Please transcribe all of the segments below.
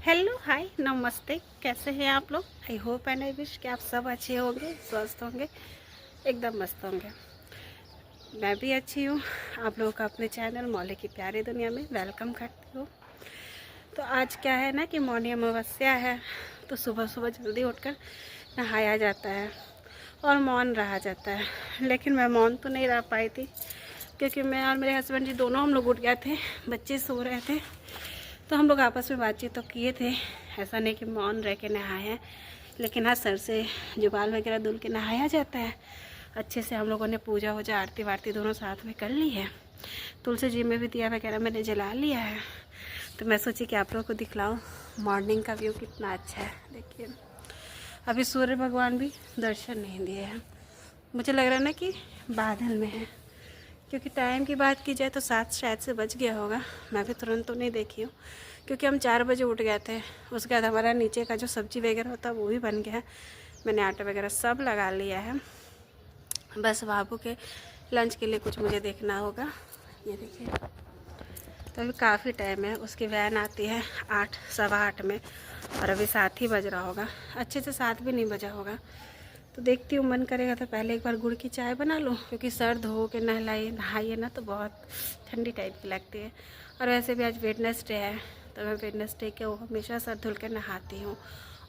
Hello hi नमस्ते, कैसे हैं आप लोग। I hope and I wish कि आप सब अच्छे होंगे, स्वस्थ होंगे, एकदम मस्त होंगे। मैं भी अच्छी हूँ। आप लोगों का अपने चैनल मौले की प्यारी दुनिया में वेलकम करती हूँ। तो आज क्या है ना कि मौनी अमावस्या है, तो सुबह सुबह जल्दी उठकर नहाया जाता है और मौन रहा जाता है। लेकिन मैं मौन तो नहीं रह पाई थी, क्योंकि मैं और मेरे हस्बैंड जी दोनों हम लोग उठ गए थे, बच्चे सो रहे थे, तो हम लोग आपस में बातचीत तो किए थे। ऐसा नहीं कि मौन रह के नहाए हैं, लेकिन हाँ, सर से जुबाल वगैरह धुल के नहाया जाता है। अच्छे से हम लोगों ने पूजा वूजा आरती वारती दोनों साथ में कर ली है। तुलसी जी में भी दिया वगैरह मैंने जला लिया है। तो मैं सोची कि आप लोगों को दिखलाऊँ मॉर्निंग का व्यू कितना अच्छा है। देखिए, अभी सूर्य भगवान भी दर्शन नहीं दिए हैं। मुझे लग रहा है ना कि बादल में है, क्योंकि टाइम की बात की जाए तो 7 शायद से बज गया होगा। मैं भी तुरंत तो नहीं देखी हूँ, क्योंकि हम 4 बजे उठ गए थे। उसके बाद हमारा नीचे का जो सब्जी वगैरह होता है वो भी बन गया है। मैंने आटा वगैरह सब लगा लिया है। बस बाबू के लंच के लिए कुछ मुझे देखना होगा। ये देखिए, तो अभी काफ़ी टाइम है। उसकी वैन आती है 8 सवा 8 में, और अभी 7 ही बज रहा होगा। अच्छे से 7 भी नहीं बजा होगा। तो देखती हूँ, मन करेगा तो पहले एक बार गुड़ की चाय बना लूँ, क्योंकि सर धो के नहाइए ना तो बहुत ठंडी टाइप की लगती है। और वैसे भी आज वेडनेसडे है, तो मैं वेडनेसडे के वो हमेशा सर धुल के नहाती हूँ।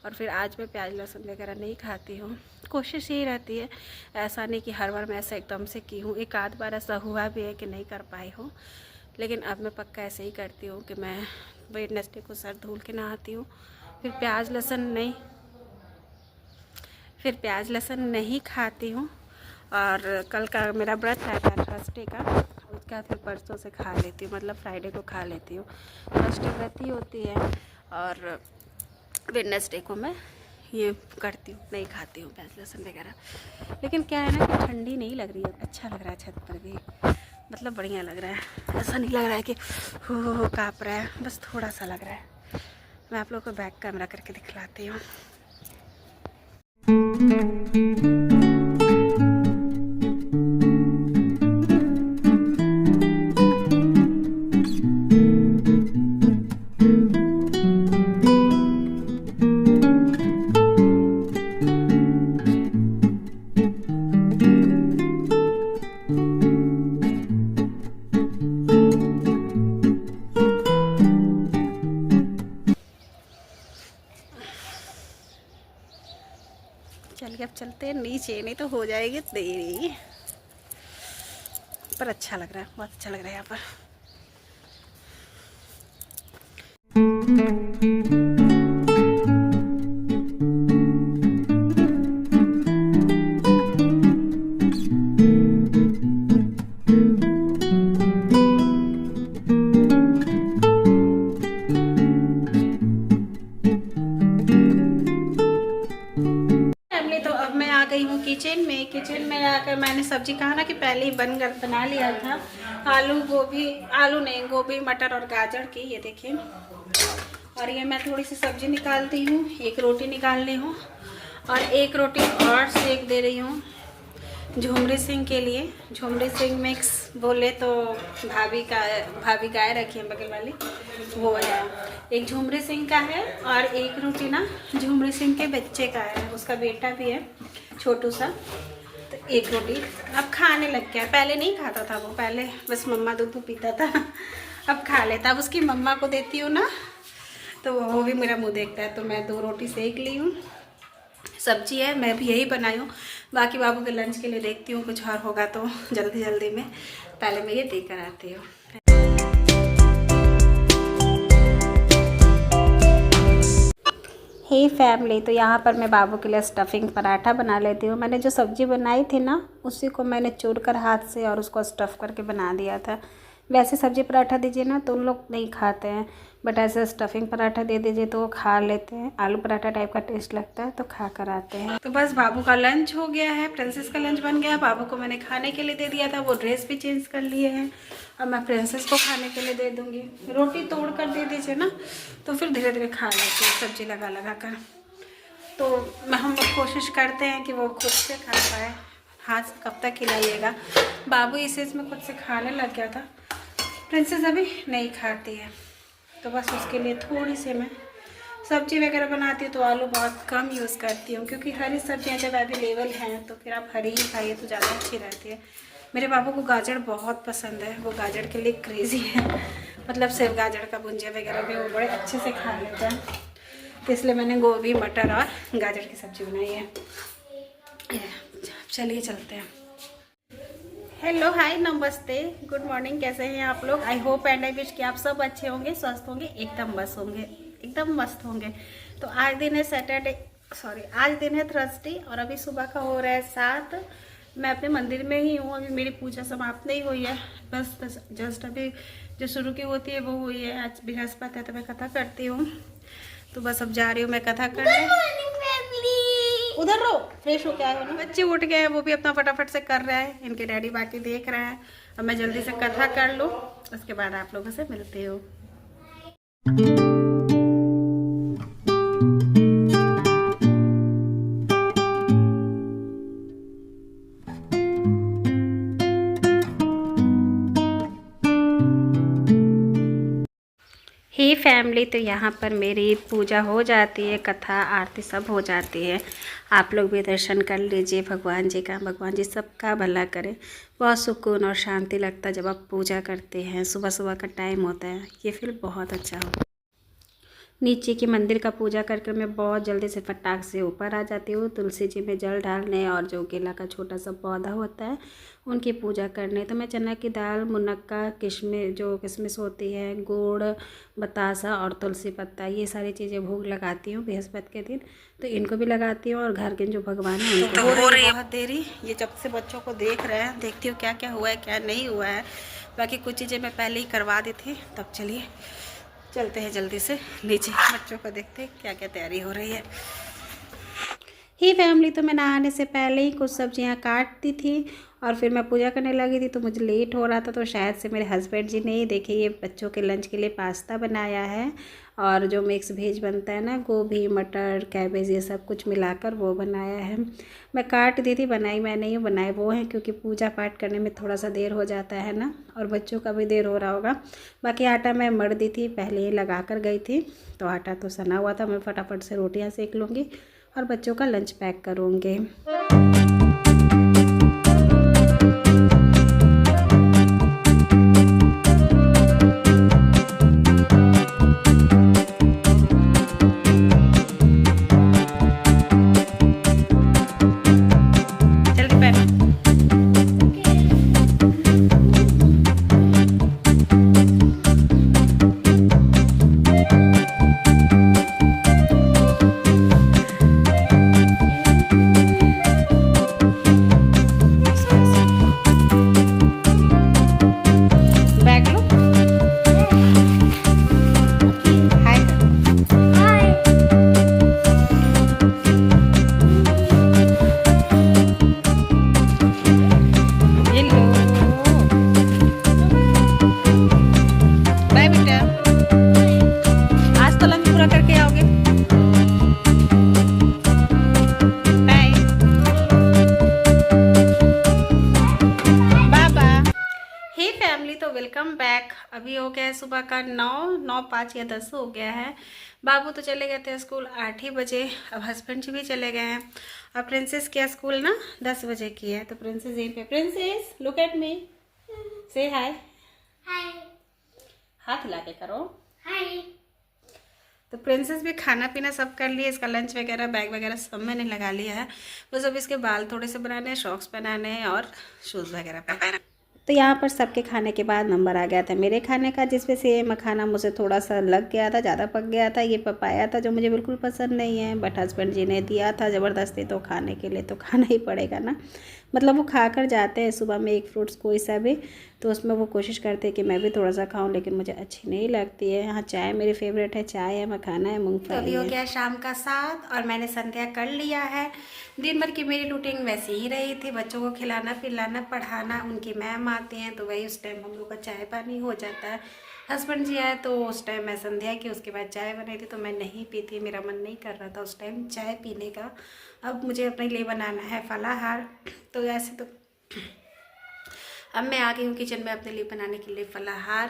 और फिर आज मैं प्याज लहसुन वगैरह नहीं खाती हूँ। कोशिश यही रहती है, ऐसा नहीं कि हर बार मैं ऐसा एकदम से की हूँ। एक आध बार ऐसा हुआ भी है कि नहीं कर पाई हूँ, लेकिन अब मैं पक्का ऐसे ही करती हूँ कि मैं वेडनेसडे को सर धुल के नहाती हूँ। फिर प्याज लहसुन नहीं खाती हूँ। और कल का मेरा व्रत है थर्सडे का, उसके बाद फिर परसों से खा लेती हूँ, मतलब फ्राइडे को खा लेती हूँ। थर्सडे व्रत ही होती है, और वेडनेसडे को मैं ये करती हूँ, नहीं खाती हूँ प्याज लहसुन वगैरह। लेकिन क्या है ना कि ठंडी नहीं लग रही है, अच्छा लग रहा है छत पर भी, मतलब बढ़िया लग रहा है। ऐसा नहीं लग रहा है कि हो काँप रहा है, बस थोड़ा सा लग रहा है। मैं आप लोग को बैक कैमरा करके दिखलाती हूँ। चलिए अब चलते हैं नीचे, नहीं तो हो जाएगी देरी। पर अच्छा लग रहा है, बहुत अच्छा लग रहा है यहाँ पर। फैमिली, तो अब मैं आ गई हूँ किचन में आकर मैंने सब्जी कहा ना कि पहले ही बना लिया था। आलू नहीं, गोभी मटर और गाजर की। ये देखिए, और ये मैं थोड़ी सी सब्जी निकालती हूँ, एक रोटी निकाल ली हूँ, और एक रोटी और सेक दे रही हूँ झुमरी सिंह के लिए। झुमरी सिंह मिक्स बोले तो भाभी गाय रखी है बगल वाली, वो है। एक झुमरी सिंह का है, और एक रोटी ना झुमरी सिंह के बच्चे का है, उसका बेटा भी है छोटू सा। तो एक रोटी अब खाने लग गया, पहले नहीं खाता था वो, पहले बस मम्मा दूध पीता था, अब खा लेता। अब उसकी मम्मा को देती हूँ ना, तो वो भी मेरा मुँह देखता है। तो मैं 2 रोटी सेक ली हूँ। सब्जी है, मैं भी यही बनाई हूँ। बाकी बाबू के लंच के लिए देखती हूँ, कुछ और होगा तो जल्दी में। पहले मैं ये देख कर आती हूँ। हे फैमिली, तो यहाँ पर मैं बाबू के लिए स्टफिंग पराठा बना लेती हूँ। मैंने जो सब्ज़ी बनाई थी ना, उसी को मैंने चूर कर हाथ से और उसको स्टफ़ करके बना दिया था। वैसे सब्ज़ी पराठा दीजिए ना तो उन लोग नहीं खाते हैं, बट ऐसे स्टफिंग पराठा दे दीजिए तो वो खा लेते हैं। आलू पराठा टाइप का टेस्ट लगता है, तो खा कर आते हैं। तो बस बाबू का लंच हो गया है, प्रिंसेस का लंच बन गया। बाबू को मैंने खाने के लिए दे दिया था, वो ड्रेस भी चेंज कर लिए हैं, और मैं प्रिंसेस को खाने के लिए दे दूँगी। रोटी तोड़ कर दे दीजिए ना, तो फिर धीरे धीरे खा लेती है सब्ज़ी लगा कर। तो हम लोग कोशिश करते हैं कि वो खुद से खा पाए। हाथ से कब तक खिलाइएगा। बाबू इस एज में खुद से खाने लग गया था, प्रिंसेस अभी नहीं खाती है, तो बस उसके लिए थोड़ी सी मैं सब्जी वगैरह बनाती हूँ तो आलू बहुत कम यूज़ करती हूँ, क्योंकि हरी सब्जियाँ जब अवेलेबल हैं तो फिर आप हरी ही खाइए तो ज़्यादा अच्छी रहती है। मेरे बाबू को गाजर बहुत पसंद है, वो गाजर के लिए क्रेज़ी है। मतलब सिर्फ गाजर का भुंजिया वगैरह भी वो बड़े अच्छे से खा लेता है, तो इसलिए मैंने गोभी मटर और गाजर की सब्ज़ी बनाई है। चलिए चलते हैं। हेलो, हाय, नमस्ते, गुड मॉर्निंग, कैसे हैं आप लोग? I hope and I wish कि आप सब अच्छे होंगे, स्वस्थ होंगे, एकदम मस्त होंगे, एकदम मस्त होंगे। तो आज दिन है आज दिन है थर्सडे और अभी सुबह का हो रहा है 7। मैं अपने मंदिर में ही हूँ, अभी मेरी पूजा समाप्त नहीं हुई है, बस जस्ट अभी जो शुरू की होती है वो हुई है। आज बृहस्पति है तो मैं कथा करती हूँ, तो बस अब जा रही हूँ मैं कथा करने। उधर रहो, फ्रेश हो क्या है। बच्चे उठ गए हैं, वो भी अपना फटाफट से कर रहे हैं, इनके डैडी बाकी देख रहे हैं। अब मैं जल्दी से कथा कर लूँ, उसके बाद आप लोगों से मिलती हूँ। ही फैमिली, तो यहाँ पर मेरी पूजा हो जाती है, कथा आरती सब हो जाती है। आप लोग भी दर्शन कर लीजिए भगवान जी का। भगवान जी सबका भला करे। बहुत सुकून और शांति लगता है जब आप पूजा करते हैं। सुबह सुबह का टाइम होता है, ये फील बहुत अच्छा होता है। नीचे के मंदिर का पूजा करके मैं बहुत जल्दी से फटाक से ऊपर आ जाती हूँ, तुलसी जी में जल डालने और जो केला का छोटा सा पौधा होता है उनकी पूजा करने। तो मैं चना की दाल, मुनक्का, किशमिश होती है, गुड़, बतासा और तुलसी पत्ता, ये सारी चीज़ें भोग लगाती हूँ बृहस्पति के दिन। तो इनको भी लगाती हूँ और घर के जो भगवान हैं उनको। हो रही है बहुत देरी, ये जब से बच्चों को देख रहे हैं, देखती हूँ क्या क्या हुआ है क्या नहीं हुआ है। बाकी कुछ चीज़ें मैं पहले ही करवा दी थी। तब चलिए चलते हैं जल्दी से नीचे, बच्चों को देखते हैं क्या क्या तैयारी हो रही है। ही फैमिली, तो मैं नहाने से पहले ही कुछ सब्जियां काट दी थी और फिर मैं पूजा करने लगी थी, तो मुझे लेट हो रहा था, तो शायद से मेरे हस्बैंड जी ने देखिए ये बच्चों के लंच के लिए पास्ता बनाया है और जो मिक्स वेज बनता है ना, गोभी मटर कैबेज ये सब कुछ मिलाकर वो बनाया है। मैं काट दी थी, बनाई मैं नहीं, बनाए वो हैं, क्योंकि पूजा पाठ करने में थोड़ा सा देर हो जाता है ना, और बच्चों का भी देर हो रहा होगा। बाकी आटा मैं मढ़ दी थी, पहले ही लगा कर गई थी, तो आटा तो सना हुआ था। मैं फटाफट से रोटियाँ सेक लूँगी और बच्चों का लंच पैक करूँगी। Welcome back. अभी हो गया है सुबह का 9:05 या 10 हो गया है। बाबू तो चले गए थे स्कूल 8 ही बजे, अब हस्बैंड जी भी चले गए हैं। अब प्रिंसेस की स्कूल ना 10 बजे की है, तो प्रिंसेस यहीं पे। प्रिंसेस लुक एट मी, से हाय। हाय, हाथ हिला के करो हाय। तो प्रिंसेस भी खाना पीना सब कर लिए, इसका लंच वगैरह बैग वगैरह सब मैंने लगा लिया है। बस अब इसके बाल थोड़े से बनाने, शॉक्स बनाने हैं और शूज़ वगैरह पहनने। तो यहाँ पर सबके खाने के बाद नंबर आ गया था मेरे खाने का, जिसमें से ये मखाना मुझे थोड़ा सा लग गया था, ज़्यादा पक गया था। ये पपाया था जो मुझे बिल्कुल पसंद नहीं है, बट हस्बैंड जी ने दिया था ज़बरदस्ती, तो खाने के लिए तो खाना ही पड़ेगा ना। मतलब वो खा कर जाते हैं सुबह में एक फ्रूट्स कोई सा भी, तो उसमें वो कोशिश करते हैं कि मैं भी थोड़ा सा खाऊं, लेकिन मुझे अच्छी नहीं लगती है। यहाँ चाय मेरी फेवरेट है, चाय है, मखाना है, मूँगफली है। तो अभी हो गया शाम का 7 और मैंने संध्या कर लिया है। दिन भर की मेरी रूटीन वैसे ही रही थी, बच्चों को खिलाना पिलाना पढ़ाना, उनकी मैम आती हैं तो वही उस टाइम हम लोग का चाय पानी हो जाता है। हस्बैंड जी आए तो उस टाइम मैं संध्या की, उसके बाद चाय बनाई थी, तो मैं नहीं पी थी, मेरा मन नहीं कर रहा था उस टाइम चाय पीने का। अब मुझे अपने लिए बनाना है फलाहार, तो ऐसे तो अब मैं आ गई हूँ किचन में अपने लिए बनाने के लिए फलाहार।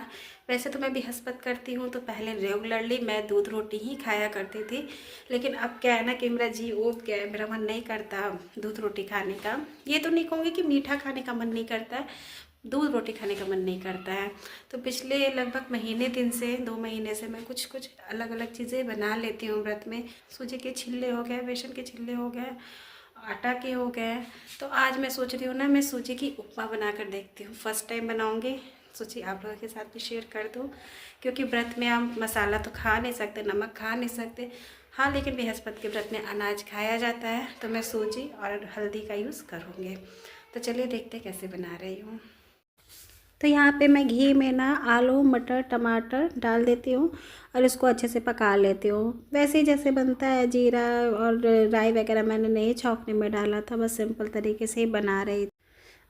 वैसे तो मैं बृहस्पति करती हूँ तो पहले रेगुलरली मैं दूध रोटी ही खाया करती थी, लेकिन अब क्या है ना कि मेरा जी उब गया है, मेरा मन नहीं करता दूध रोटी खाने का। ये तो नहीं कहूँगी कि मीठा खाने का मन नहीं करता है, दूध रोटी खाने का मन नहीं करता है। तो पिछले लगभग महीने दिन से 2 महीने से मैं कुछ कुछ अलग अलग चीज़ें बना लेती हूँ व्रत में। सूजी के छिल्ले हो गए, बेसन के छिल्ले हो गए, आटा के हो गए। तो आज मैं सोच रही हूँ ना मैं सूजी की उपमा बना कर देखती हूँ, फर्स्ट टाइम बनाऊँगी, सोची आप लोगों के साथ भी शेयर कर दूँ। क्योंकि व्रत में हम मसाला तो खा नहीं सकते, नमक खा नहीं सकते, हाँ लेकिन बृहस्पति के व्रत में अनाज खाया जाता है, तो मैं सूजी और हल्दी का यूज़ करूँगी। तो चलिए देखते कैसे बना रही हूँ। तो यहाँ पे मैं घी में ना आलू मटर टमाटर डाल देती हूँ और इसको अच्छे से पका लेती हूँ। वैसे ही जैसे बनता है, जीरा और राई वगैरह मैंने नहीं छौंकने में डाला था, बस सिंपल तरीके से ही बना रही थी।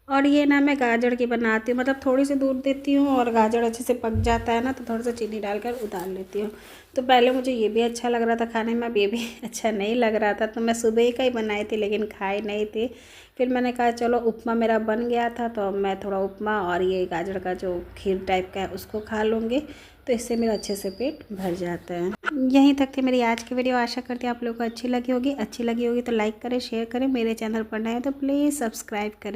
और ये ना मैं गाजर की बनाती हूँ, मतलब थोड़ी सी दूध देती हूँ और गाजर अच्छे से पक जाता है ना तो थोड़ा सा चीनी डालकर उतार लेती हूँ। तो पहले मुझे ये भी अच्छा लग रहा था खाने में, अब ये भी अच्छा नहीं लग रहा था, तो मैं सुबह ही का ही बनाई थी लेकिन खाई नहीं थी। फिर मैंने कहा चलो उपमा मेरा बन गया था तो अब मैं थोड़ा उपमा और ये गाजर का जो खीर टाइप का है उसको खा लूँगी, तो इससे मेरा अच्छे से पेट भर जाता है। यहीं तक थी मेरी आज की वीडियो, आशा करती हूँ आप लोगों को अच्छी लगी होगी। अच्छी लगी होगी तो लाइक करें, शेयर करें, मेरे चैनल पर नए हैं तो प्लीज़ सब्सक्राइब करें।